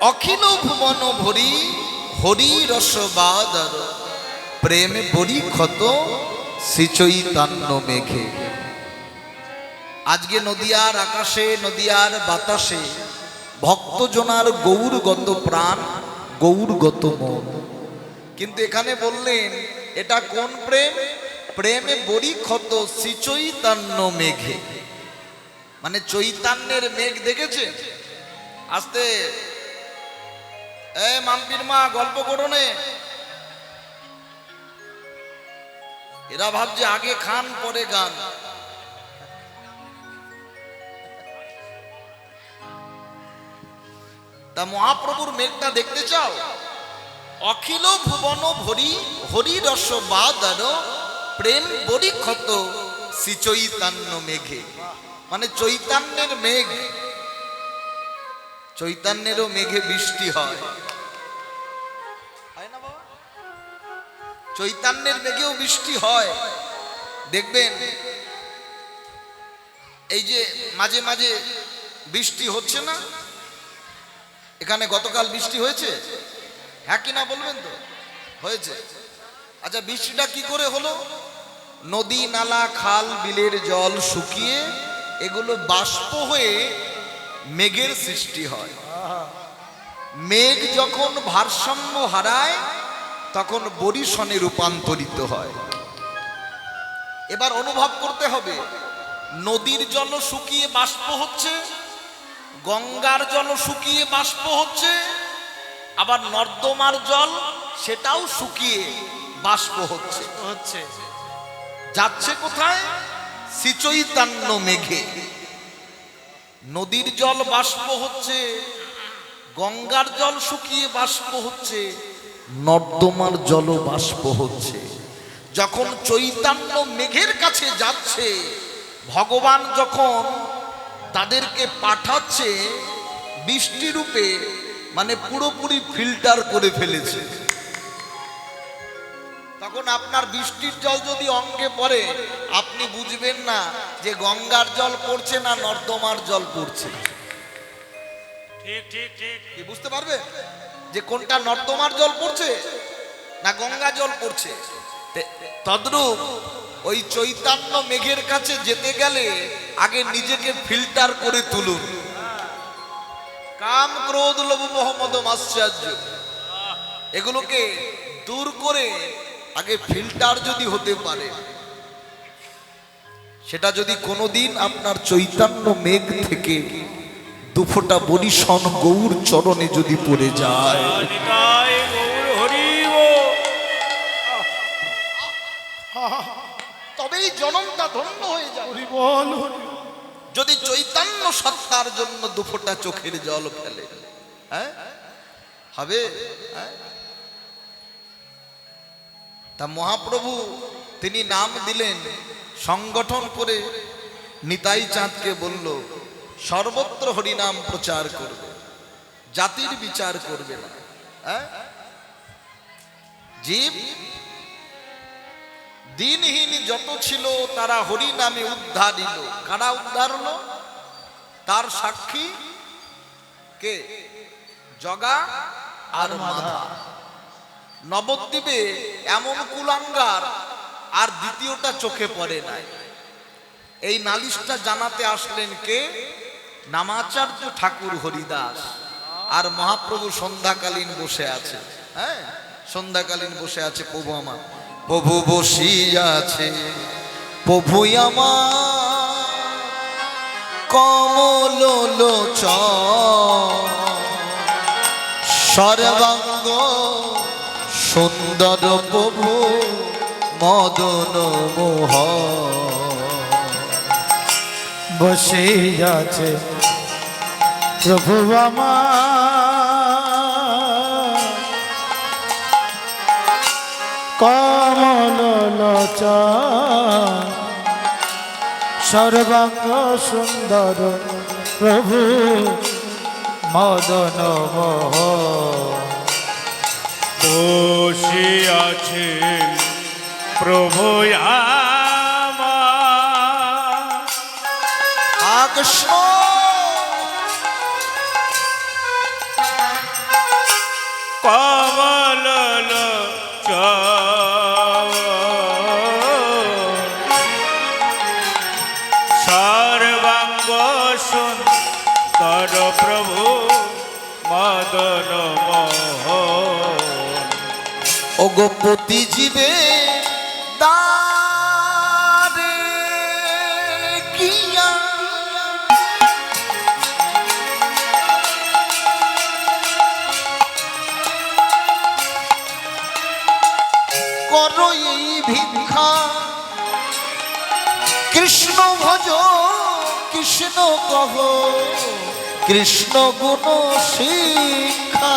অখিল ভুবন ভরি হরি রসবাদর প্রেম বরি ক্ষত শ্রীচৈতন্য মেঘে। আজকে নদিয়ার আকাশে নদিয়ার বাতাসে ভক্তজনার গৌরগত প্রাণ গৌরগত মন। কিন্তু এখানে বললেন এটা কোন প্রেম? প্রেমে বরি ক্ষত শ্রীচৈতন্য মেঘে। মানে চৈতন্যের মেঘ দেখেছে? আস্তে মাম্পির মা গল্প করো নে। এরা ভাবছে আগে খান পরে গান। তা মহাপ্রভুর মেঘটা দেখতে চাও? অখিল ভুবন ভরি হরি রস বাদর প্রেম বরি ক্ষত শ্রীচৈতন্য মেঘে। মানে চৈতন্যের মেঘ, চৈতন্যেরও মেঘে বৃষ্টি হয় না বাবা? চৈতন্যের মেঘেও বৃষ্টি হয়। দেখবেন এই যে মাঝে মাঝে বৃষ্টি হচ্ছে না, এখানে গতকাল বৃষ্টি হয়েছে, হ্যাঁ কিনা বলবেন তো? হয়েছে। আচ্ছা বৃষ্টিটা কি করে হলো? নদী নালা খাল বিলের জল শুকিয়ে এগুলো বাষ্প হয়ে মেঘের সৃষ্টি হয়। মেঘ যখন ভারসাম্য হারায় তখন বরিশনে রূপান্তরিত হয়। এবার অনুভব করতে হবে, নদীর জল শুকিয়ে বাষ্প হচ্ছে, গঙ্গার জল শুকিয়ে বাষ্প হচ্ছে, আবার নর্দমার জল সেটাও শুকিয়ে বাষ্প হচ্ছে। যাচ্ছে কোথায়? শ্রীচৈতন্য মেঘে। নদীর জল বাষ্প হচ্ছে, গঙ্গার জল শুকিয়ে বাষ্প হচ্ছে, নর্দমার জল বাষ্প হচ্ছে। যখন চৈতন্য মেঘের কাছে যাচ্ছে, ভগবান যখন তাদেরকে পাঠাচ্ছে বৃষ্টি রূপে, মানে পুরোপুরি ফিল্টার করে ফেলেছে। তখন আপনার বৃষ্টির জল যদি অঙ্গে পড়ে আপনি বুঝবেন না যে গঙ্গার জল পড়ছে না নর্দমার জল পড়ছে। ঠিক ঠিক ঠিক, কি বুঝতে পারবে যে কোনটা নর্দমার জল পড়ছে না গঙ্গা জল পড়ছে? তদ্রূপ ওই চৈতন্য মেঘের কাছে যেতে গেলে আগে নিজেকে ফিল্টার করে তুলুন। কাম ক্রোধ লোভ মোহ মদ মাৎসর্য এগুলোকে দূর করে আগে ফিল্টার যদি হতে পারে, সেটা যদি কোনোদিন আপনার চৈতন্য মেঘ থেকে দুফোঁটা বরিশন গৌর চরণে যদি পড়ে যায়, তবেই জনমটা ধন্য হয়ে যাবে। যদি চৈতন্য সত্তার জন্য দুফোঁটা চোখের জল ফেলে, হ্যাঁ হবে? তা মহাপ্রভু তিনি নাম দিলেন, সংগঠন করে নিতাই চাঁদকে বলল সর্বত্র হরিনাম প্রচার করবে, জাতির বিচার করবে না। জীব দিনহীন যত ছিল তারা হরি নামে উদ্ধার দিল। কারা উদ্ধার হলো? তার সাক্ষী কে? জগা আর মাধা। নবদ্বীপে এমন কুলাঙ্গার আর দ্বিতীয়টা চোখে পড়ে নাই। এই নালিশটা জানাতে আসলেন কে? নামাচার্য ঠাকুর হরিদাস। আর মহাপ্রভু সন্ধ্যাকালীন বসে আছে। হ্যাঁ, সন্ধ্যাকালীন বসে আছে প্রভু আমার। প্রভু বসিয়াছে প্রভু আমার কমল লোচন, সর্বাঙ্গ সুন্দর প্রভু মদন মোহন। বসে আছে প্রভু আমার কমল লোচন, সর্বাঙ্গ সুন্দর প্রভু মদন মোহন। বসে আছেন প্রভু আমার কমল সর্বাঙ্গ সুন্দর প্রভু মদন মোহন। ও গোপতি জীবে দারে গিয়া করো এই ভিক্ষা, কৃষ্ণ ভজ কৃষ্ণ কহ, কৃষ্ণ গুণ শিক্ষা।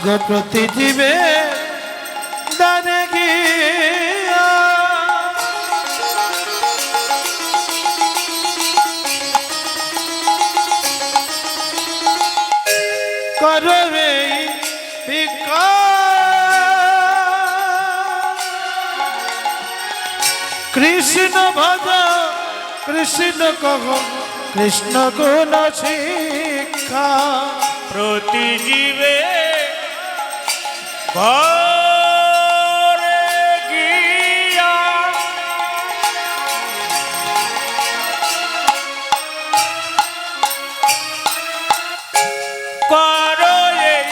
গোপতি জীবে দানে গিয়া করবে ভিক্ষা, কৃষ্ণ ভজ কৃষ্ণ কহ, কৃষ্ণ গুণ শিক্ষা। প্রতি জীবে ঘরে গিয়া করো এই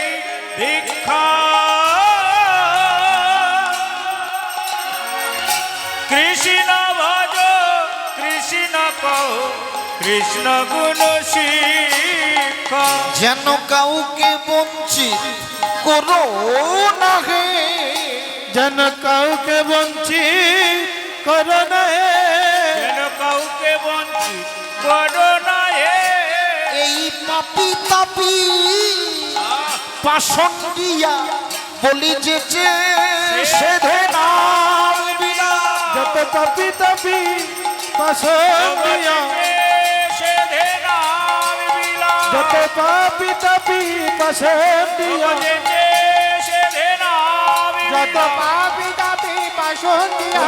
ভিক্ষা, কৃষ্ণ ভজ কৃষ্ণ কহ, কৃষ্ণ গুণ শিক্ষা। যেন কাউকে বঞ্চিত করো না হে, যেন কাউকে বঞ্চিত করো না হে, যেন কাউকে বঞ্চিত করো না হে। এই পাপি তাপি পাষণ দিয়া বলি যে সেধে নাম বিনা। যত পাপি তাপি পাশন দিয়া, সেধে নাম বিলাস। যত পাপি তাপি পাশন দিয়া, সেধে নাম যত বিলাস। পাপি তাপি পাশন দিয়া,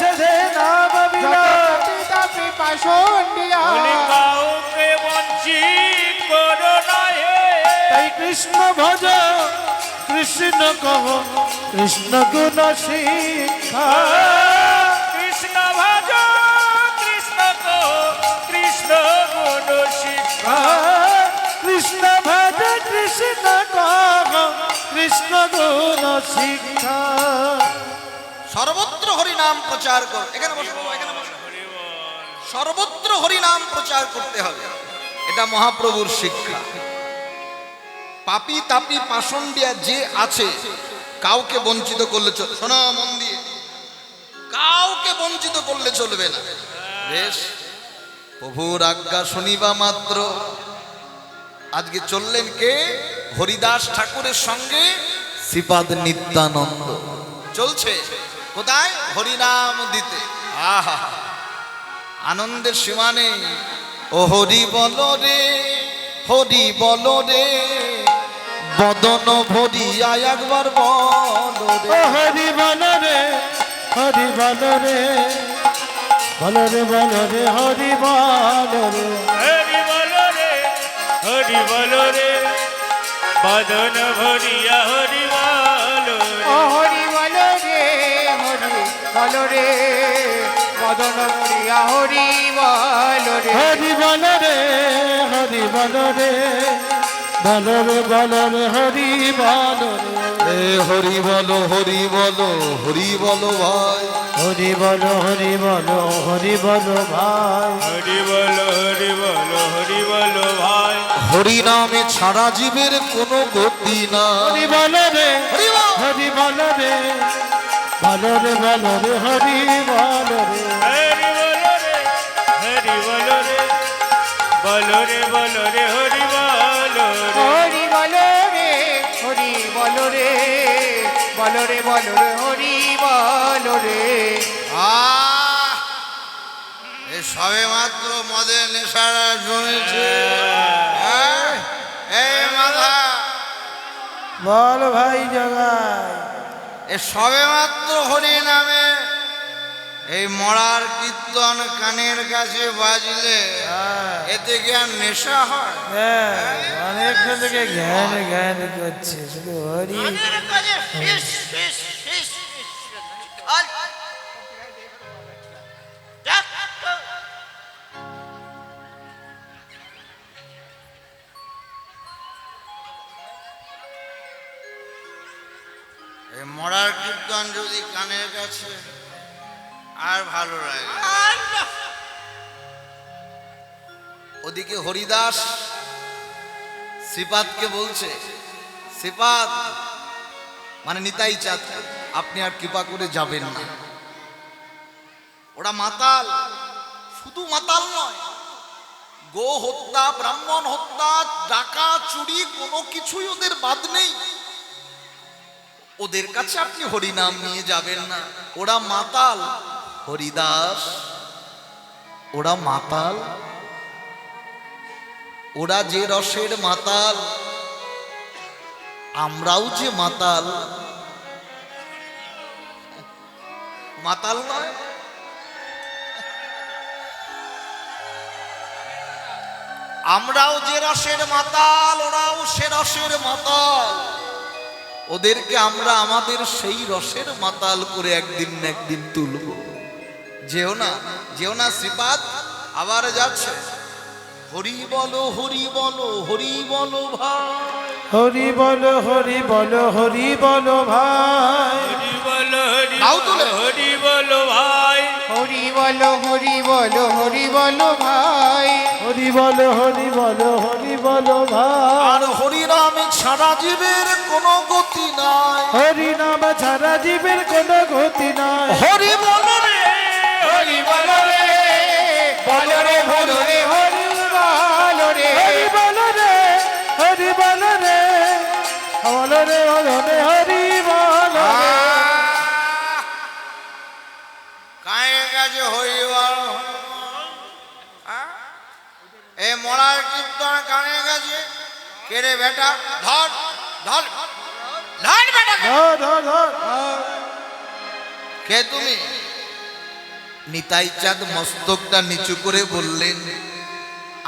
সেধে নাম বিলাস। তাপি পাশন দিয়া, বলি কাউকে বঞ্চিত করো না হে। তাই কৃষ্ণ ভজ কৃষ্ণ কহ, কৃষ্ণ গুণ শিক্ষা। কৃষ্ণ ভজ কৃষ্ণ কহ, কৃষ্ণ গুণ শিক্ষা। কৃষ্ণ ভজ কৃষ্ণ কহ, কৃষ্ণ গুণ শিক্ষা। সর্বত্র হরি নাম প্রচার কর। এখানে বসো বাবা, এখানে বসো। সর্বত্র হরি নাম প্রচার করতে হবে, এটা মহাপ্রভুর শিক্ষা। পাপি তাপি পাষণ দিয়া যে আছে, কাউকে বঞ্চিত করলে চলবে। শোনো মন দিয়ে, কাউকে বঞ্চিত করলে চলবে না। বেশ, প্রভুর আজ্ঞা শুনিবা মাত্র আজকে চললেন কে? হরিদাস ঠাকুরের সঙ্গে শ্রীপাদ নিত্যানন্দ চলছে কোথায়? হরিনাম দিতে। আহা, আনন্দের সীমা নেই। ও হরি বল রে, হরি বল রে, বদন ভরিয়া একবার বল ও রে। হরি বল রে, হরি বল রে, বল রে বল রে, হরি বল রে। হরি বলো রে, হরি বলো রে, বদন ভরিয়া হরি বলো রে। ও হরি বল রে, হরি বল রে, বদন করিয়া হরি বল রে। হরি বল রে, হরি বল রে, বল রে বল রে, হরি বল রে। এ হরি বলো, হরি বলো, হরি বলো ভাই। হরি বল, হরি বল, হরি বল ভাই। হরি বলো, হরি বলো, হরি বলো ভাই। হরি নামে ছাড়া জীবের কোনো গতি না। হরি বল রে, হরি বল। হরি বল রে, বল রে বল রে, হরি বল রে। হরি বলো রে, হরি বলো রে, বলো রে বলো রে, হরি বলো রে। হরি বল রে, হরি বল রে, বল রে বল রে, হরি বল রে। আহ, এ সবে মাত্র মদের নেশারা জমেছে। হ্যাঁ? এই মাথা, বল ভাই জগাই। এ সবে মাত্র হরি নামে এই মরার কীর্তন কানের কাছে বাজলে এতে কি আর নেশা হয়? অনেকক্ষণ থেকে জ্ঞান জ্ঞান করছে শুধু হরি এই মরার কীর্তন যদি কানের কাছে আর ভালো লাগে। ওদিকে হরিদাস শ্রীপাদকে বলছে, শ্রীপাদ মানে নিতাই চাঁদ, আপনি আর কৃপা করে যাবেন না। ওরা মাতাল, শুধু মাতাল নয়, গো হত্যা, ব্রাহ্মণ হত্যা, ডাকা, চুরি কোনো কিছুই ওদের বাদ নেই। ওদের কাছে আপনি হরিনাম নিয়ে যাবেন না, ওরা মাতাল। হরিদাস, ওরা মাতাল, ওরা যে রসের মাতাল, আমরাও যে মাতাল। মাতাল নয়, আমরাও যে রসের মাতাল, ওরাও সে রসের মাতাল। ওদেরকে আমরা আমাদের সেই রসের মাতাল করে একদিন না একদিন তুলব। যেও না, যেও না শ্রীপাদ। আবার যাচ্ছে, হরি বলো, হরি বলো, হরি বলো ভাই, হরি বলো, হরি বলো, হরি বলো ভাই, হরি বলো, হরি নাও তুলে। বলো, হরি বলো ভাই, হরি বলো, হরি বলো, হরি বলো ভাই, হরি বলো, হরি বলো, হরি বলো ভাই। আর হরি নামে ছাড়া জীবের কোনো গতি নাই। হরি নাম ছাড়া জীবের কোনো গতি নাই। হরি বলো রে, হরি বলো রে, বলো রে, বলো রে, হরি বলো রে, হরি বলো রে, হরি বলো রে, বলো রে, বলো রে, হরি বলো রে। কায়ের কাছে হরি বলো। এ মরার কীর্তন কানের কাছে কে রে বেটা? ধর ধর ধর বেটা। ধর, ধর, ধর, ধর। কে তুমি? নিতাই চাঁদ মস্তকটা নিচু করে বললেন,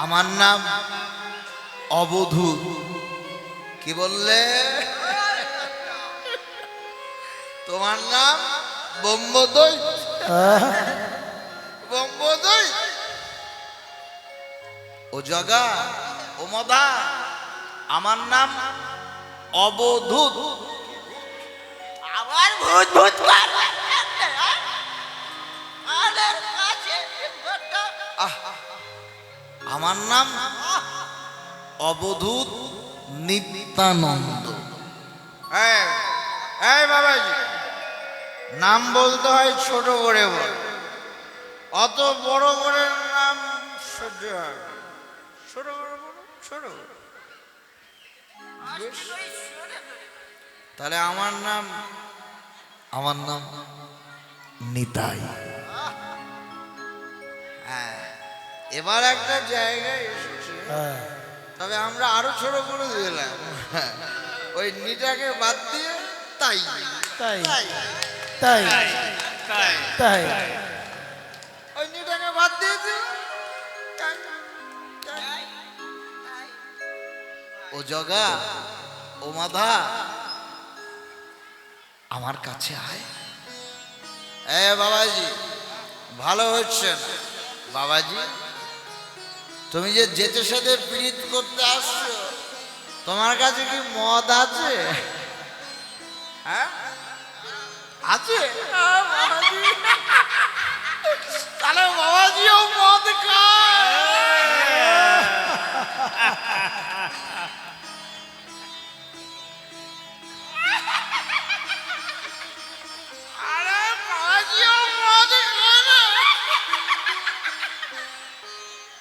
আমার নাম অবধূত। কি বললে? তোমার নাম ব্রহ্মদৈ? ব্রহ্মদৈ? ও জগা, ও মদা, আমার নাম অবধূত। আবার ভূত ভূত করবে। আহ, আমার নাম অবধূত নিত্যানন্দ। এই বাবাজি, নাম বলতে হয় ছোট করে বল, অত বড় করে নাম সহ্য হয় না। ছোট করে বলো, ছোট করে। বেশ। তাহলে আমার নাম নিতাই। হ্যাঁ, এবার একটা জায়গায় এসেছে, হ্যাঁ, তবে আমরা আরো ছোট করে দিলাম। ওই নিটাকে বাদ দিয়ে তাই তাই তাই তাই তাই তাই ওই নিটাকে বাদ দিয়ে দিলাম। তাই, তাই। ও জগা, ও মাধা, আমার কাছে আয়। এ বাবাজি, ভালো হচ্ছে না। বাবাজি, তুমি যে যেতে সাথে পীড়িত করতে আসছো, তোমার কাছে কি মদ আছে? হ্যাঁ, আছে? বাবাজি, তাহলে বাবাজিও মদ খায়। আরে বাবাজিও মদ খায় না।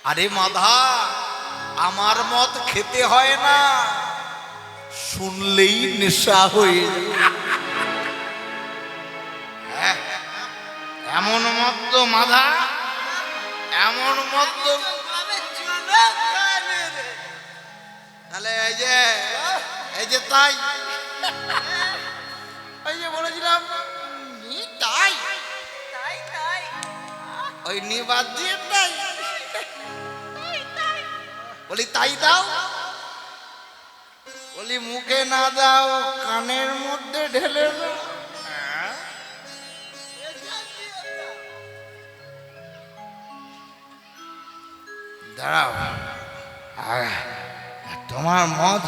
আরে মাধা, আমার মত খেতে হয় না, শুনলেই নেশা হয়ে যায়। হ্যাঁ, এমন মত তো মাধা, এমন মত তো। তাহলে এই যে তাই, এই যে বলেছিলাম তাই, ওই নিবাদ দিয়ে তাই বলি তাই দাও, বলি মুখে না দাও কানের মধ্যে ঢেলে দাও। দাঁড়াও, তোমার মদ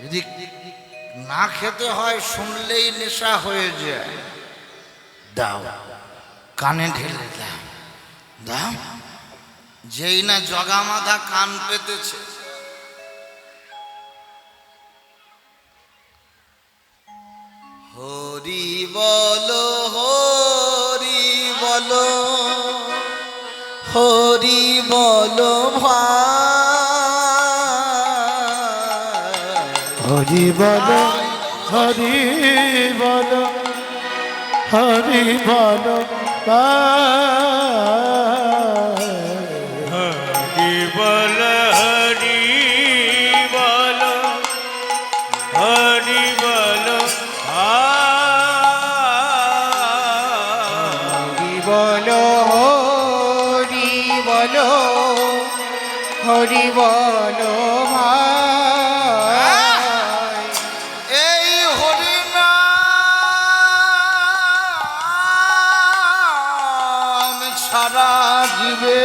যদি না খেতে হয় শুনলেই নেশা হয়ে যায়, দাও কানে ঢেলে দাও, দাও। যেই না জগা মাথা কান পেতেছে, হরি বলো হরি বলো হরি বলো ভাই, হরি বল হরি বল হরি বল হরি বল হরি বল হরি বল হরি বলো হরি বলো হরি বলো ভাই। এই হরি নাম ছাড়া জীবে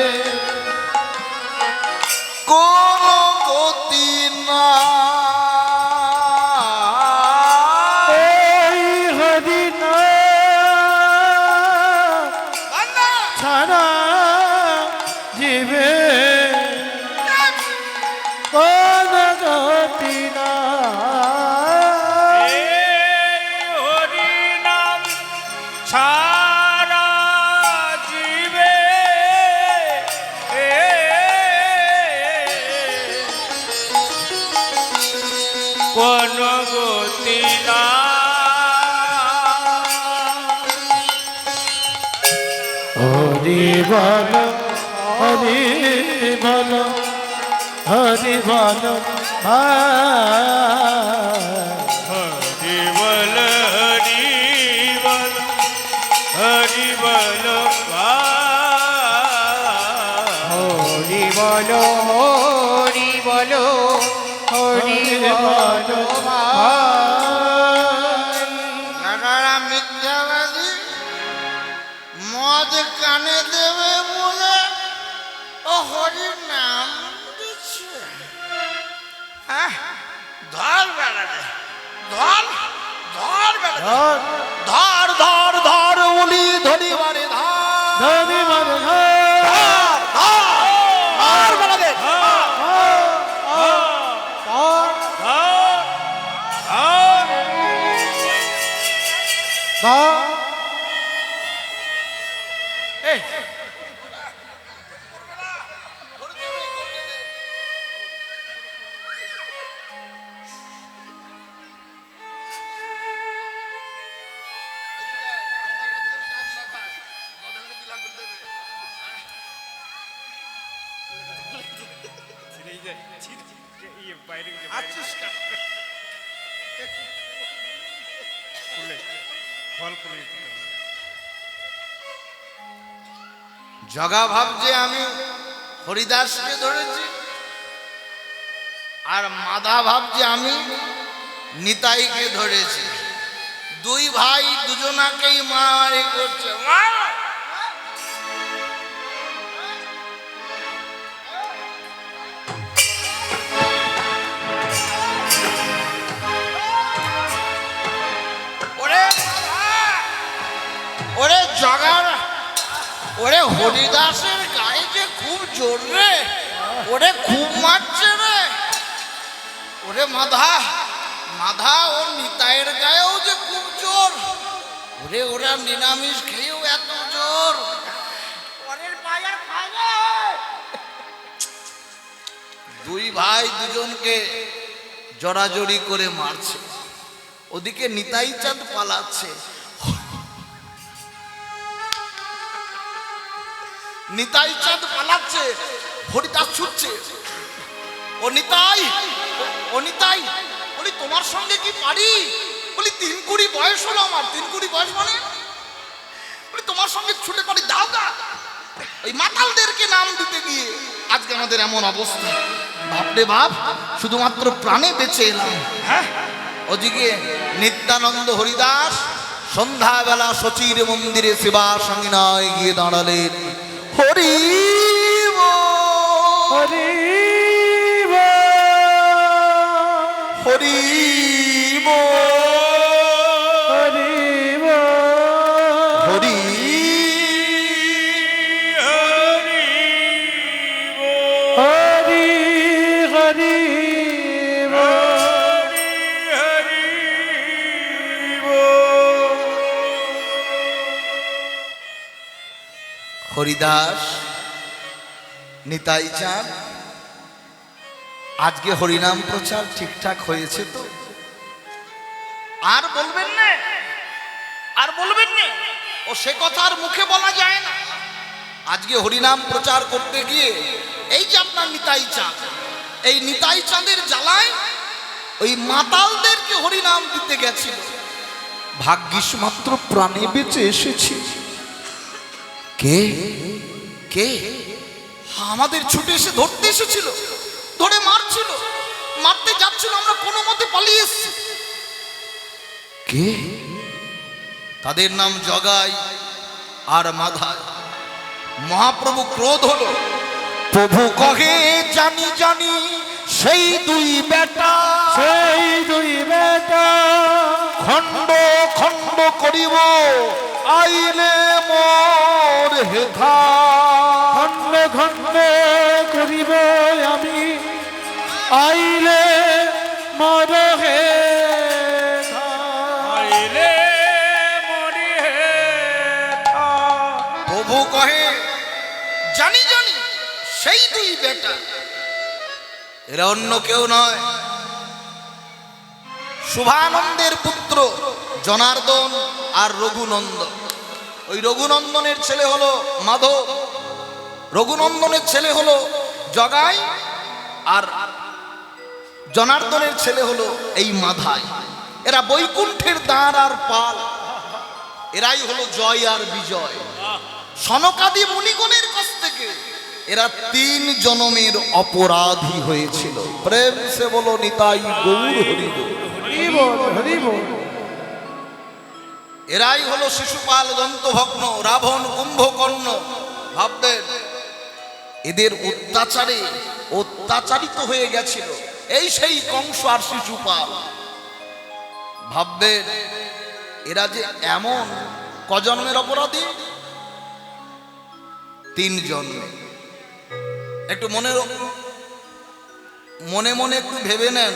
কোন গতি না, এই হরি নাম ছাড়া জীবে কোন গতি না। হরি নাম ছাড়া জীবে কোন গতি না। হরি বল হরি বল হরি বল হরি বল হরি বল হরি বল হরি বলো হরি বলো হরি বলো ভাই। নানারা মিথ্যাবাদী মদ কানে দেবে বলে ও হরির নাম দিচ্ছে। হ্যাঁ, ধর বেড়াতে ধর, ধর বেড়াতে ধর, ধর ধর উলি ধরি মারে ধর, ধরি বল ধর, ধর বেড়াতে জগা ভাবছে আমি হরিদাসকে ধরেছি, আর মাধা ভাবছে আমি নিতাইকে ধরেছি। দুই ভাই দুজনাকেই মারামারি করছে। ওরে ওরে জগার, ওরে হরিদাসের গায়ে যে খুব জোর রে, ওরে খুব মারছে রে। ওরে মাধা, মাধা ওর নিতাইয়ের গায়েও যে খুব জোর। ওরে ওরা নিরামিষ খেয়েও এত জোর। দুই ভাই দুজনকে জড়াজড়ি করে মারছে, ওদিকে নিতাই চাঁদ পালাচ্ছে। নিতাই চাঁদ পালাচ্ছে, হরিদাস ছুটছে। ও নিতাই, ও নিতাই, বলি তোমার সঙ্গে কি পারি? বলি 3 কুড়ি বয়স হলো আমার। 3 কুড়ি বয়স মানে? বলি তোমার সঙ্গে ছুটে পারি, দাও গা। ওই মাতালদেরকে নাম দিতে গিয়ে আজকে আমাদের এমন অবস্থা। বাপরে বাপ, শুধুমাত্র প্রাণে বেঁচে এলাম। হ্যাঁ, ওদিকে নিত্যানন্দ হরিদাস সন্ধ্যাবেলা সচির মন্দিরে সেবা সঙ্গিনায় গিয়ে দাঁড়ালেন। হরি হরি হরি হরি হরি হরি হরি হরিদাস নিতাই চাঁদ, আজকে হরিনাম প্রচার ঠিকঠাক হয়েছে তো? আর বলবেন না, আর বলবেন না, ও সে কথা আর মুখে বলা যায় না। আজকে হরিনাম প্রচার করতে গিয়ে এই যে আপনার নিতাই চাঁদ, এই নিতাই চাঁদের জ্বালায় ওই মাতালদেরকে হরিনাম দিতে গেছিল। ভাগ্যিস মাত্র প্রাণে বেঁচে এসেছি। কে কে আমাদের ছুটে এসে ধরতে এসেছিল, ধরে মারছিল, মারতে যাচ্ছিল, আমরা কোনো মতে পালিয়ে এসেছি। কে? তাদের নাম জগাই আর মাধাই। মহাপ্রভু ক্রোধ হলো, প্রভু কহে জানি জানি সেই দুই বেটা, সেই দুই বেটা খণ্ড খণ্ড করিব আইলে মোর হেথা। খণ্ড খণ্ড করিব আমি আইলে মর হে আইলে মরি হে থা। প্রভু কহে জানি জানি সেই দুই বেটা, এরা অন্য কেউ নয়, শুভানন্দের পুত্র জনার্দন আর রঘুনন্দন। ওই রঘুনন্দনের ছেলে হলো মাধব, রঘুনন্দনের ছেলে হলো জগাই, আর জনার্দনের ছেলে হলো এই মাধাই। এরা বৈকুণ্ঠের দ্বার আর পাল, এরাই হলো জয় আর বিজয়। সনকাদি মুনিগণের কাছ থেকে এরা 3 জনমের অপরাধী হয়েছিল। প্রেম সে বলো নিতাই গৌর হরি বল। হরি বল হরি বল। এরাই হলো শিশুপাল দন্তভগ্ন রাবণ কুম্ভকর্ণ। ভাববেন এদের অত্যাচারে অত্যাচারিত হয়ে গেছিল এই সেই কংস আর শিশুপাল। ভাববেন এরা যে এমন কজন্মের অপরাধী, 3 জন্মে। একটু মনে মনে একটু ভেবে নেন,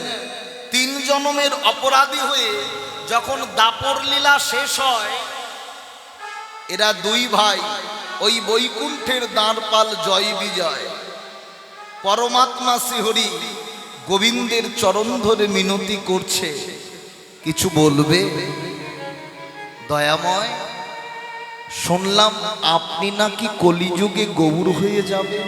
3 জন্মের অপরাধী হয়ে যখন দাপর লীলা শেষ হয়, এরা 2 ভাই ওই বৈকুণ্ঠের দ্বারপাল জয় বিজয় পরমাত্মা শ্রীহরি গোবিন্দের চরণ ধরে মিনতি করছে, কিছু বলবে? দয়াময়, শুনলাম আপনি নাকি কলিযুগে গৌর হয়ে যাবে।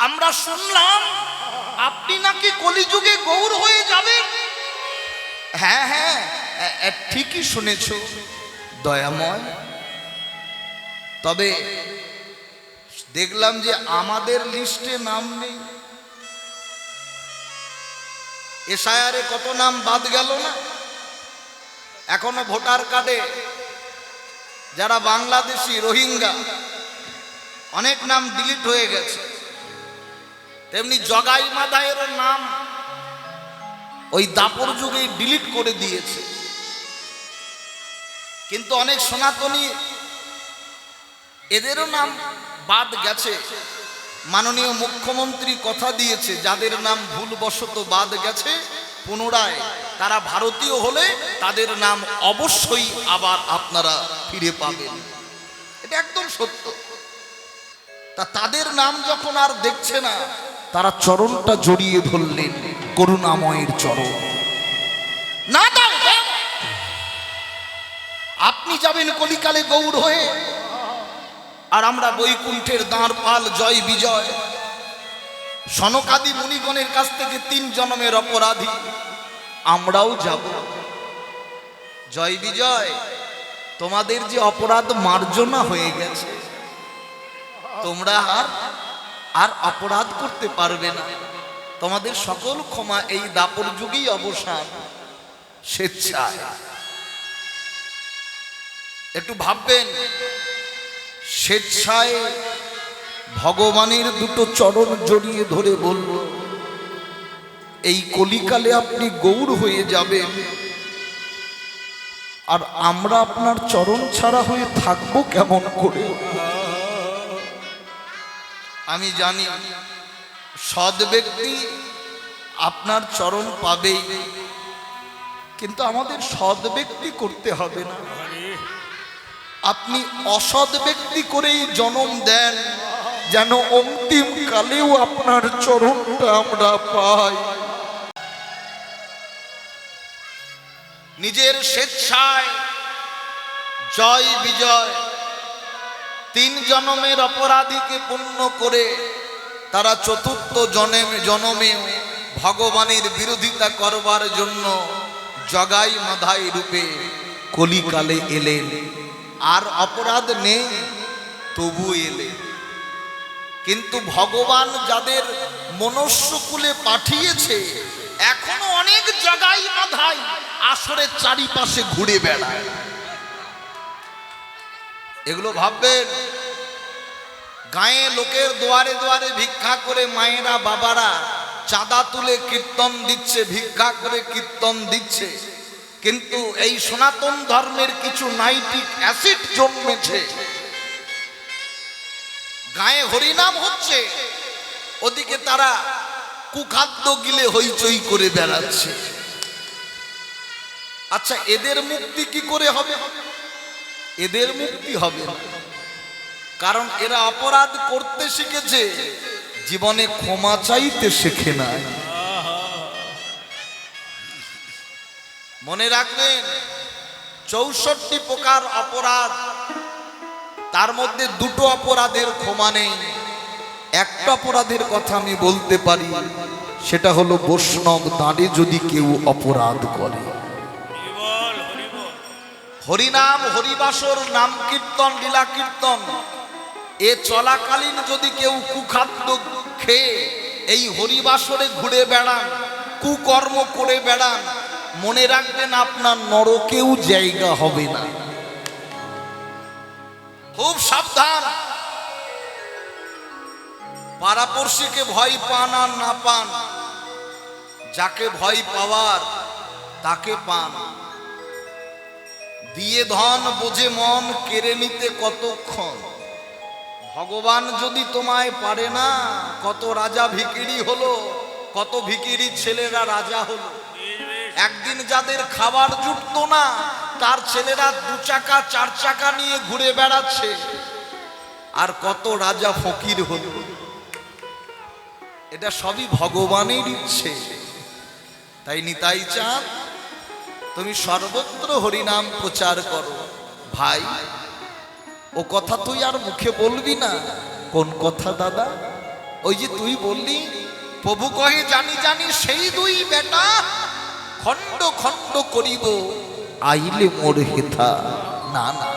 আমরা শুনলাম আপনি নাকি কলিযুগে গৌর হয়ে যাবেন। হ্যাঁ হ্যাঁ, ঠিকই শুনেছ দয়াময়, তবে দেখলাম যে আমাদের লিস্টে নাম নেই। এসআইআরে কত নাম বাদ গেল না? এখনো ভোটার কার্ডে যারা বাংলাদেশি রোহিঙ্গা অনেক নাম ডিলিট হয়ে গেছে। তেমনি জগাই মাধাইয়েরও নাম ওই দাপর যুগে ডিলিট করে দিয়েছে। কিন্তু অনেক সনাতনী এদেরও নাম বাদ গেছে। মাননীয় মুখ্যমন্ত্রী কথা দিয়েছে, যাদের নাম ভুলবশত বাদ গেছে পুনরায় তারা ভারতীয় হলে তাদের নাম অবশ্যই আবার আপনারা ফিরে পাবেন। এটা একদম সত্য। তা তাদের নাম যখন আর দেখছে না, তারা চরণটা জড়িয়ে ধরলেন, করুণাময়ের চরণ। না দাও, আপনি যাবেন কলিকালে গৌর হয়ে, আর আমরা বৈকুণ্ঠের দ্বারপাল জয় বিজয় সনকাদি মুনিগণের কাছ থেকে 3 জন্মের অপরাধী আমরাও যাব। জয় বিজয়, তোমাদের যে অপরাধ মার্জনা হয়ে গেছে, তোমরা আর অপরাধ করতে পারবে না। তোমাদের সকল ক্ষমা এই দাপর যুগেই অবসান স্বেচ্ছায়। একটু ভাববেন, স্বেচ্ছায় ভগবানের দুটো চরণ জড়িয়ে ধরে বলল, এই কলিকালে আপনি গৌর হয়ে যাবেন, আর আমরা আপনার চরণ ছাড়া হয়ে থাকবো কেমন করে? আমি জানি সৎ ব্যক্তি আপনার চরণ পাবেই, কিন্তু আমাদের সৎ ব্যক্তি করতে হবে না। আপনি অসৎ ব্যক্তি করেই জন্ম দেন, যেন অন্তিম কালেও আপনার চরণটা আমরা পাই। নিজের স্বেচ্ছায় জয় বিজয়, 3 জনমের অপরাধীকে পুণ্য করে তারা চতুর্থ জনমে ভগবানের বিরোধিতা করবার জন্য জগাই মাধাই রূপে কলিকালে এলেন। আর অপরাধ নেই, তবু এলেন। কিন্তু ভগবান যাদের মনুষ্যকুলে পাঠিয়েছে, এখনো অনেক জগাই মাধাই আসরের চারিপাশে ঘুরে বেড়ায়। এগুলো ভাববেন। গায়ে লোকের দুয়ারে দুয়ারে ভিক্ষা করে মায়েরা বাবারা চাঁদা তুলে কীর্তন দিচ্ছে, ভিক্ষা করে কীর্তন দিচ্ছে, কিন্তু এই সনাতন ধর্মের কিছু নাইট্রিক অ্যাসিড জন্মেছে। গায়ে হরিনাম হচ্ছে, ওদিকে তারা কুখাদ্য গিলে হইচই করে বেড়াচ্ছে। আচ্ছা, এদের মুক্তি কি করে হবে? এদের মুক্তি হবে না, কারণ এরা অপরাধ করতে শিখেছে, জীবনে ক্ষমা চাইতে শেখে না। মনে রাখবেন, 64 প্রকার অপরাধ, তার মধ্যে 2টো অপরাধের ক্ষমা নেই। একটা অপরাধের কথা আমি বলতে পারি, সেটা হলো বৈষ্ণব দাঁড়ে যদি কেউ অপরাধ করে। হরিনাম, হরিবাসর, নাম কীর্তন, লীলা কীর্তন এ চলাকালীন যদি কেউ কুখাদ্য খেয়ে এই হরিবাসরে ঘুরে বেড়ান, কুকর্ম করে বেড়ান, মনে রাখবেন আপনার নরকেও জায়গা হবে না। খুব সাবধান। পাড়াপড়শিকে ভয় পান আর না পান, যাকে ভয় পাওয়ার তাকে পান। দিয়ে ধন বোঝে মন, কেড়ে নিতে কতক্ষণ। ভগবান যদি তোমায় পারে না, কত রাজা ভিখিরি হলো, কত ভিখিরি ছেলেরা রাজা হলো। একদিন যাদের খাবার জুটতো না, তার ছেলেরা 2 চাকা 4 চাকা নিয়ে ঘুরে বেড়াচ্ছে, আর কত রাজা ফকির হলো। এটা সবই ভগবানের ইচ্ছে। তাই নিতাই চাঁদ, তুমি সর্বত্র হরিনাম প্রচার করো। ভাই, ও কথা তুই আর মুখে বলবি না। কোন কথা দাদা? ওই যে তুই বললি, প্রভু কহে জানি জানি সেই 2 বেটা, খণ্ড খণ্ড করিব আইলে মোর হেথা। না না,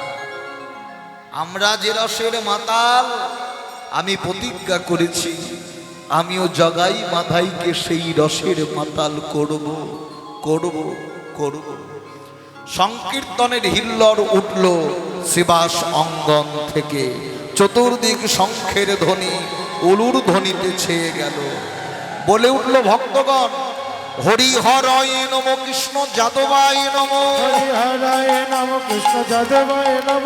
আমরা যে রসের মাতাল, আমি প্রতিজ্ঞা করেছি আমিও জগাই মাধাইকে সেই রসের মাতাল করব করব করব। সংকীর্তনের হিল্লর উঠল শিবাস অঙ্গন থেকে, চতুর্দিক শঙ্খের ধ্বনি উলুর ধ্বনিতে ছেয়ে গেল। বলে উঠল ভক্তগণ, হরি হরয় নম, কৃষ্ণ যাদবায় নম, হরি হরায় নম, কৃষ্ণ যাদবায় নম,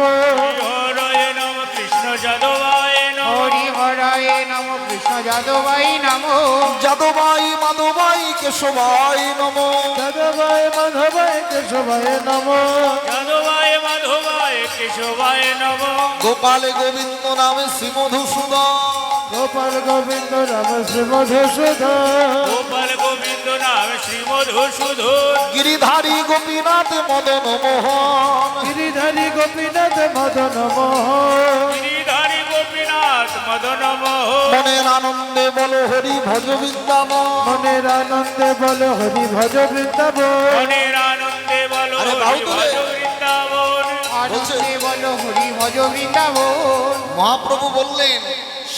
হরয়ে নম কৃষ্ণ যাদবায় নম, হরি হরায় নম, কৃষ্ণ যাদবায় নম, যাদবায় মাধবায় কেশবায় নম, যাদবায় মাধবায় কেশবায় নম, যাদবায় মাধবায় কেশবায় নম, গোপাল গোবিন্দ নামে শ্রী মধুসূদন, গোপাল গোবিন্দ রাম শ্রী মধুসূদন, গোপাল গোবিন্দ নাম শ্রী মধুসূদন, গিরিধারী গোপীনাথ মদন মোহন, গিরিধারী গোপীনাথ মদন মোহন, গিরিধারী গোপীনাথ মদন মোহন, মনের আনন্দে বলো হরি ভজ বৃন্দাবন, মনের আনন্দে বল হরি ভজ বৃন্দাবন, মনের আনন্দে বল বলো আরে বাহু হরি তুলে। ভজ বৃন্দাবন আনন্দে বলো হরি ভজ বৃন্দাবন। মহাপ্রভু বললেন,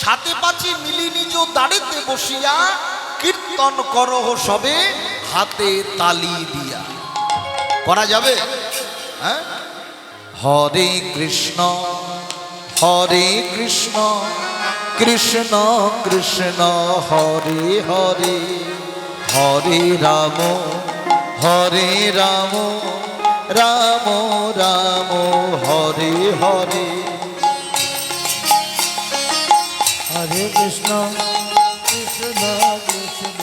সাথে পাচি মিলি নিজ দাঁড়িতে বসিয়া কীর্তন করহ সবে হাতে তালি দিয়া। করা যাবে? হ্যাঁ। হরে কৃষ্ণ কৃষ্ণ কৃষ্ণ হরে হরে, হরে রাম রাম রাম হরে হরে। হরে কৃষ্ণ কৃষ্ণ কৃষ্ণ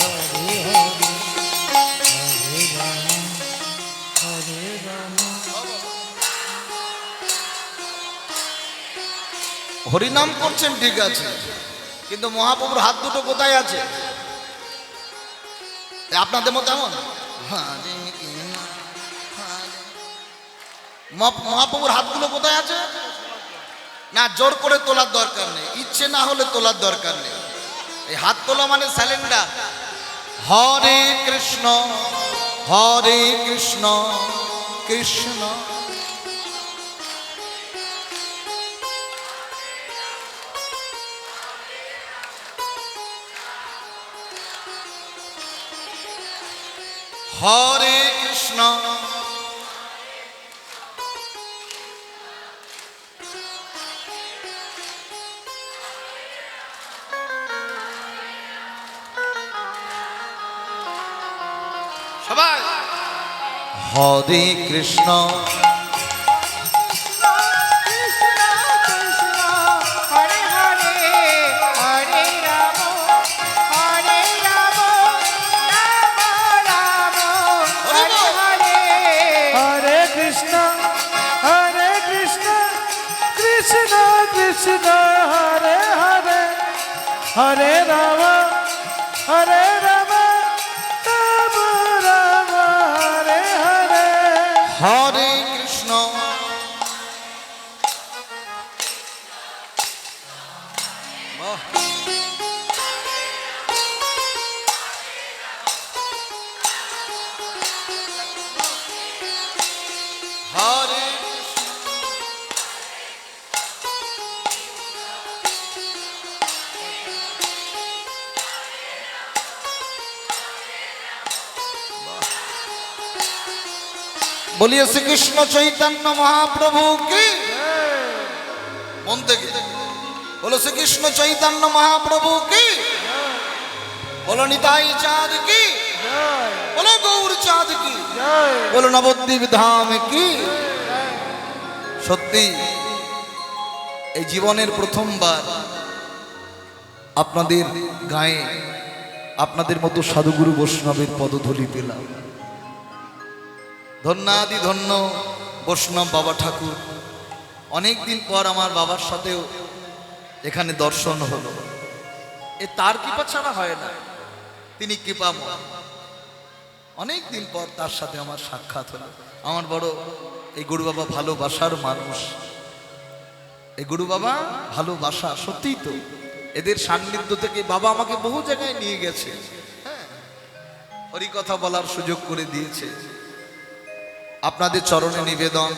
হরে হরে, হরে রাম হরে রাম। হরিনাম করছেন ঠিক আছে, কিন্তু মহাপ্রভুর হাত দুটো কোথায় আছে? আপনাদের মতো এমন মহাপ্রভুর হাতগুলো কোথায় আছে? না, জোর করে তোলার দরকার নেই, ইচ্ছে না হলে তোলার দরকার নেই। এই হাত তোলা মানে স্যালেন্ডার। হরে কৃষ্ণ কৃষ্ণ হরে কৃষ্ণ সবাই হরে কৃষ্ণ কৃষ্ণ কৃষ্ণ হরে হরে, হরে রাম হরে রাম, রাম রাম হরে হরে। হরে কৃষ্ণ কৃষ্ণ কৃষ্ণ হরে হরে, হরে রাম রাম রাম হরে হরে। হরে কৃষ্ণ বাহ। হরে বলিয়ে শ্রীকৃষ্ণ চৈতন্য মহাপ্রভু কি মন থেকে বলো, শ্রীকৃষ্ণ চৈতন্য মহাপ্রভু কি, বলো নিতাই চাঁদ কি, বলো গৌর চাঁদ কি, বলো নবদ্বীপ ধাম কি। সত্যি এই জীবনের প্রথমবার আপনাদের গায়ে আপনাদের মতো সাধুগুরু বৈষ্ণবের পদধূলি পেলাম। ধন্যাদি ধন্য বৈষ্ণব বাবা ঠাকুর। অনেক দিন পর আমার বাবার সাথেও এখানে দর্শন হলো। এ তার কৃপা ছাড়া হয় না, তিনি কৃপাময়। অনেক দিন পর তার সাথে আমার সাক্ষাৎ হলো। আমার বড় এই গুরু বাবা ভালোবাসার মানুষ, এই গুরু বাবা ভালোবাসা। সত্যিই তো, এদের সান্নিধ্য থেকে বাবা আমাকে বহু জায়গায় নিয়ে গেছে, হ্যাঁ, হরি কথা বলার সুযোগ করে দিয়েছে। আপনাদের চরণে নিবেদন,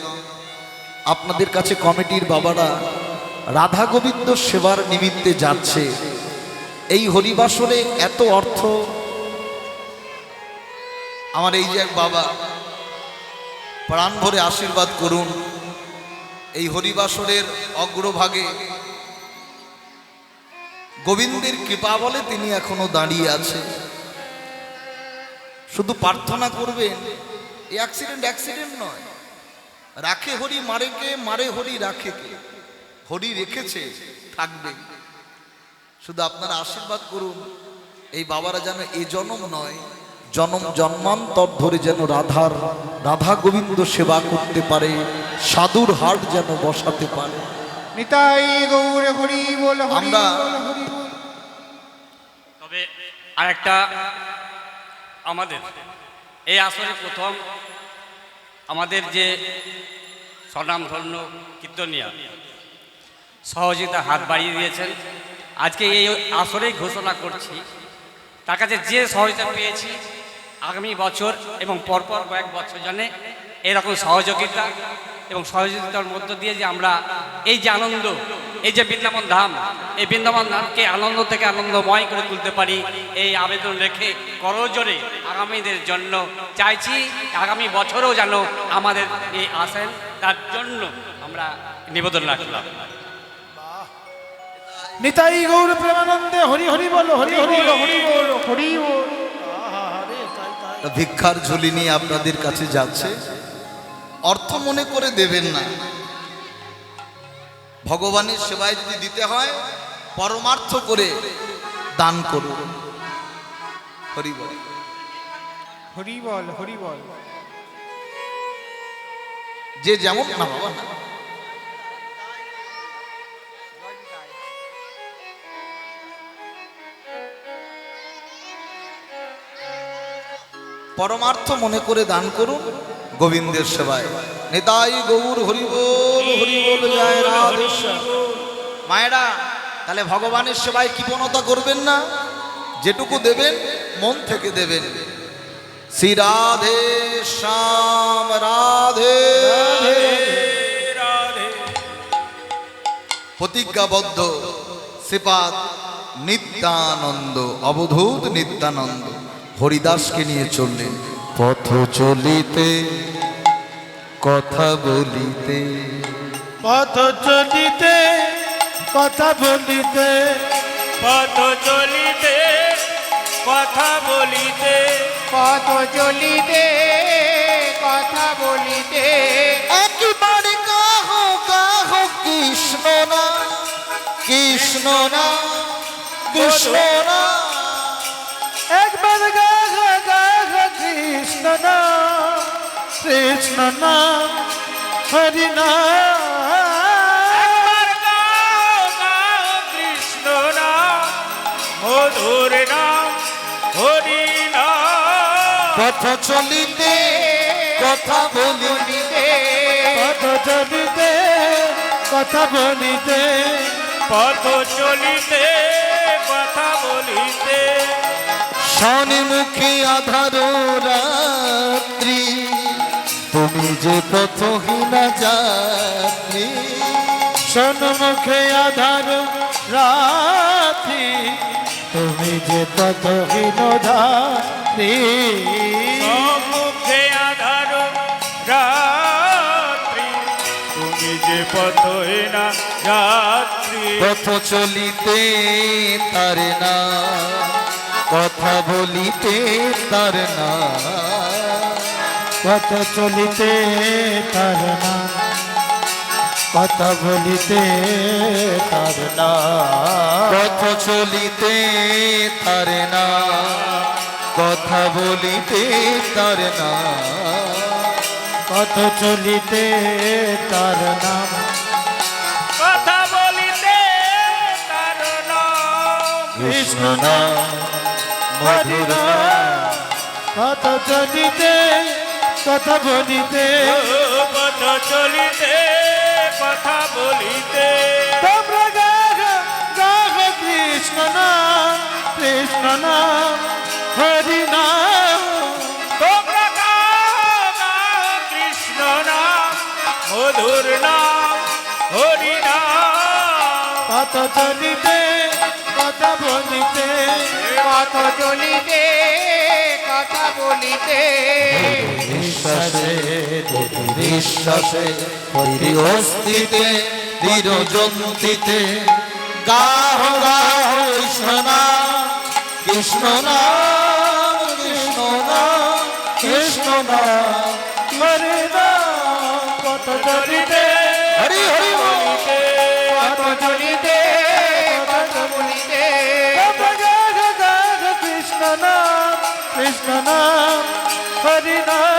আপনাদের কাছে কমিটির বাবারা রাধা গোবিন্দ সেবার নিমিত্তে যাচ্ছে। এই হরিবাসরে এত অর্থ, আমার এই যে এক বাবা, প্রাণ ভরে আশীর্বাদ করুন। এই হরিবাসরের অগ্রভাগে গোবিন্দের কৃপা বলে তিনি এখনো দাঁড়িয়ে আছে। শুধু প্রার্থনা করবেন, এই অ্যাক্সিডেন্ট নয়। রাখে হরি মারে কে, মারে হরি রাখে কে। হরি রেখেছে, থাকবে। শুধু আপনারা আশীর্বাদ করুন, এই বাবারা যেন এ জন্ম নয়, জন্ম জন্মান্তর ধরে যেন রাধা গোবিন্দ সেবা করতে পারে, সাধুর হাট যেন বসাতে পারে। নিতাই গৌর হরি বল, হরি আমরা বল, হরি বল। তবে আরেকটা, আমাদের এই আসরে প্রথম আমাদের যে স্বনামধন্য কীর্তনিয়া সহযোগিতা হাত বাড়িয়ে দিয়েছেন, আজকে এই আসরেই ঘোষণা করছি, তার কাছে যে সহযোগিতা পেয়েছি আগামী বছর এবং পরপর কয়েক বছর জন্য এরকম সহযোগিতা এবং সহযোগিতার মধ্য দিয়ে যে আমরা এই যে আনন্দ, এই যে বৃন্দাবন ধাম, এই বৃন্দাবন ধামকে আনন্দ থেকে আনন্দময় করে তুলতে পারি, এই আবেদন রেখে করজোরে আগামীদের জন্য চাইছি আগামী বছরও যেন আমাদের এই আসেন, তার জন্য আমরা নিবেদন রাখলাম। নিতাই গৌর প্রেমানন্দে হরি হরি বল, হরি হরি বল, হরি বল, হরি বল। ভিক্ষার ঝুলি নিয়ে আপনাদের কাছে যাচ্ছে, অর্থ মনে করে দেবেন না। ভগবানের সেবায় যদি দিতে হয় পরমার্থ করে দান করুন। হরি বল, হরি বল, হরি বল। যে যেমন না বাবা না। পরমার্থ মনে করে দান করুন গোবিন্দের সেবায়। নিতাই গৌর হরি বল, হরি বল, জয় রাধেশ্বর। মায়েরা, তাহলে ভগবানের সেবায় কৃপণতা করবেন না, যেটুকু দেবেন মন থেকে দেবেন। শ্রী রাধে শ্যাম রাধে রাধে প্রতিজ্ঞাবদ্ধ শ্রীপাদ নিত্যানন্দ, অবধূত নিত্যানন্দ হরিদাসকে নিয়ে চললেন। পথ চলিতে কথা বলিতে, পথ চলিতে কথা বলিতে, পথ চলিতে কথা বলিতে, পথ চলিতে কথা বলিতে, একবারে কাহো কাহো কৃষ্ণ না, কৃষ্ণ না, কৃষ্ণ না। একবার গাহ গাহ কৃষ্ণ নাম, কৃষ্ণ নাম, হরি নাম। একবার গাও গাও কৃষ্ণ নাম, মধুর নাম, হরি নাম। পথ চলিতে কথা বলিতে, পথ চলিতে কথা বলিতে, পথ চলিতে কথা বলিতে, সম্মুখে আধার রাত্রি, তুমি যে পথহীনা যাত্রী। সম্মুখে আধার রাত্রি, তুমি যে পথহীন ধাত্রী। সম্মুখে আধার রাত্রি, তুমি যে পথহীনা যাত্রী। পথ চলিতে তার না, কথা বলিতে তার না, পথ চলিতে তার নাম, কথা বলিতে তার নাম। পথ চলিতে তার না, কথা বলিতে তার না। পথ চলিতে তার নাম, কথা বলিতে তার নাম। কৃষ্ণ নাম, হরি মধুর নাম। পথ চলিতে কথা বলিতে, পথ চলিতে কথা বলিতে, তোমরা গাহ গাহ কৃষ্ণ নাম, কৃষ্ণ নাম, হরি নাম। তোমরা গাও গাও কৃষ্ণ নাম, মধুর নাম, হরি নাম। পথ চলিতে কথা বলিতে, পথ চলিতে কথা বলিতে, বিশ্বাসে বিশ্বাসে হরি অস্তিতে দৃঢ়জন্তিতে, গাহ গাহ কৃষ্ণ নাম, কৃষ্ণ নাম, কৃষ্ণ নাম, কৃষ্ণ নাম, হরি নাম। পথ চলিতে হরি হরি বল। পথ চলিতে কথা বলিতে, তোমরা গাহ গাহ কৃষ্ণ নাম, কৃষ্ণ নাম, হরি নাম।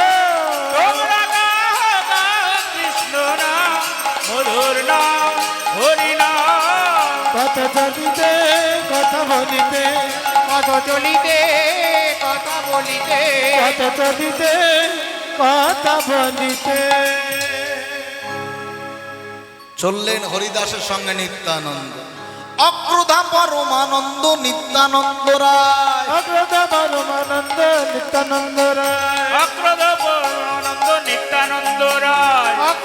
তোমরা গাও গাও কৃষ্ণ নাম, মধুর নাম, হরি নাম। পথ চলিতে কথা বলিতে, পথ চলিতে কথা বলিতে, পথ চলিতে কথা বলিতে। চললেন হরিদাসের সঙ্গে নিত্যানন্দ। অক্রোধা পরমানন্দ নিত্যানন্দ রায়, অগ্রদা পরমানন্দ নিত্যানন্দ রায়, অক্রোধ পরমানন্দ নিত্যানন্দ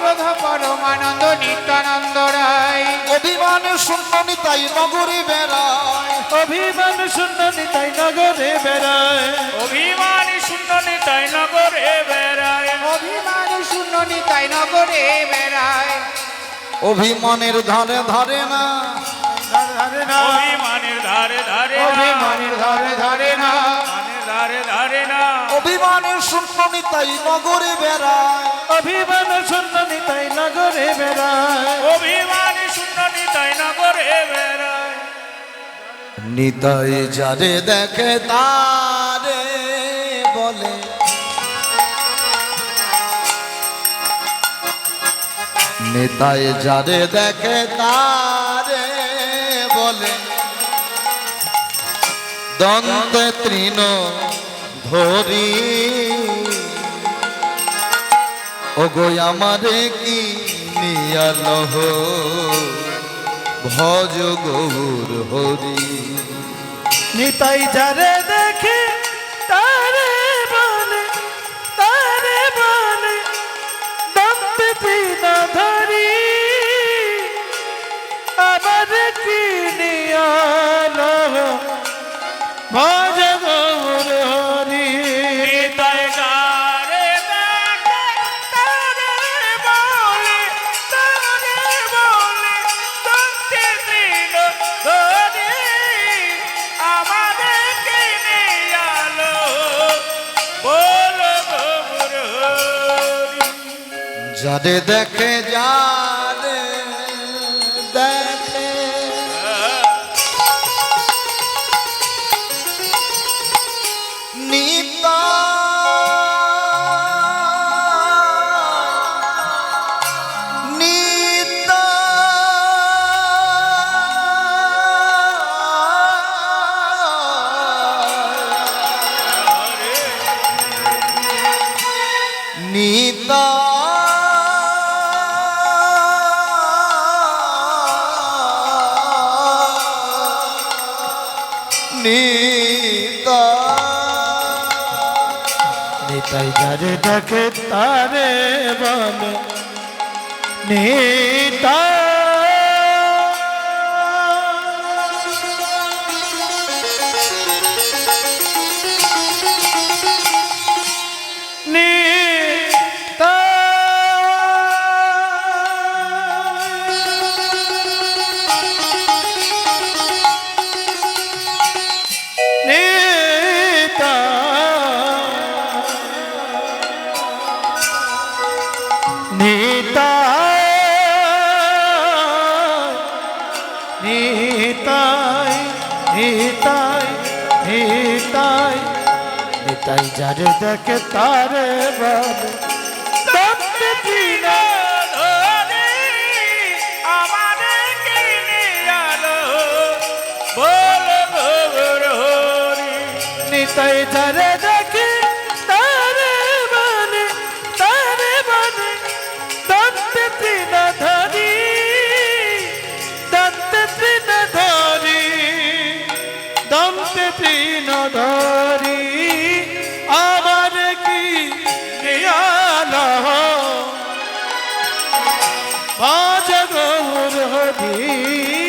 সর্বধ পরমানন্দ নিত্যানন্দ রায় অভিমান শূন্য নিতাই নগরে বেড়ায়, অভিমান শূন্য নিতাই নগরে বেড়ায়, অভিমানী শূন্য নিতাই নগরে বেড়ায়, অভিমান শূন্য নিতাই নগরে বেড়ায় অভিমানের ধারে ধারে না, ধারে না, অভিমানের ধারে ধারে অভিমানের ধারে ধারে না ধারে ধারে না, অভিমানের শূন্য নিতাই নগরে বেড়ায়, অভিমান শূন্য নিতাই নগরে বেড়ায়, অভিমানী শূন্য নিতাই নগরে বেড়ায়। নিতাই যারে দেখে তারে বলে, নিতাই যারে দেখে তারে বলে, দ্বন্দ্বে তৃণ ধরি ওগো আমারে কি নিয়ালহ ভজ গৌর হরি। নিতাই যারে দেখে তারে বলে, তারে বলে দম্পতি না ধরি আমার কি নিয়ালো ভজ গৌর হরি। নিতাই যারে দেখে তারে বলে, তারে বলে দন্তে তৃণ ধরি আমাদেরকে নিয়ালো বল গৌর হরি। যারে দেখে যারে দেখে নিতা নিতা নিতা নিতা নিতাই যারে দেখে তারে বলে, নিতাই নিতাই যারে দেখে তারে বলে, দম্পতি না ধরি আমাদেরকে নিয়ালো বল গৌর হরি। নিতাই যারে দেখে তারে বলে, তারে বলে দম্পতি না ধরি, দম্পতি না ধরি, দম্পতি না ধরি আমার কি নিয়ালো ভজ গৌর হরি।